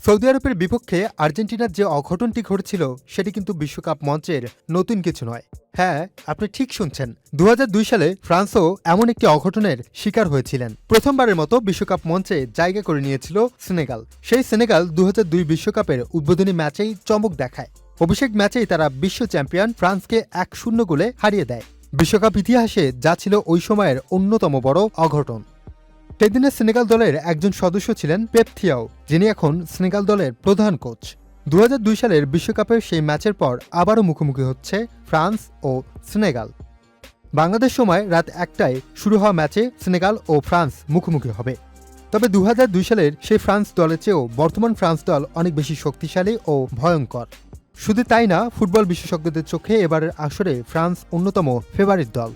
Saudi আরবের বিপক্ষে আর্জেন্টিনার যে অঘটনটি ঘটেছিল সেটি কিন্তু বিশ্বকাপ মঞ্চের নতুন কিছু নয়। হ্যাঁ, আপনি ঠিক শুনছেন। ২০০২ সালে ফ্রান্সও এমন একটি অঘটনের শিকার হয়েছিলেন। প্রথমবারের মতো বিশ্বকাপ মঞ্চে জায়গা করে নিয়েছিল সেনেগাল। সেই সেনেগাল ২০০২ বিশ্বকাপের উদ্বোধনী ম্যাচেই চমক দেখায়। অভিষেক ম্যাচেই তারা বিশ্ব চ্যাম্পিয়ন ফ্রান্সকে ১-০ গোলে হারিয়ে দেয়। বিশ্বকাপ ইতিহাসে যা ছিল ওই সময়ের অন্যতম বড় অঘটন। সেদিনের সেনেগাল দলের একজন সদস্য ছিলেন পেপ থিয়াও, যিনি এখন সেনেগাল দলের প্রধান কোচ। ২০০২ সালের বিশ্বকাপের সেই ম্যাচের পর আবারও মুখোমুখি হচ্ছে ফ্রান্স ও সেনেগাল। বাংলাদেশ সময় রাত ১টায় শুরু হওয়া ম্যাচে সেনেগাল ও ফ্রান্স মুখোমুখি হবে। তবে ২০০২ সালের সেই ফ্রান্স দলের চেয়েও বর্তমান ফ্রান্স দল অনেক বেশি শক্তিশালী ও ভয়ঙ্কর। শুধু তাই না, ফুটবল বিশেষজ্ঞদের চোখে এবারের আসরে ফ্রান্স অন্যতম ফেভারিট দল।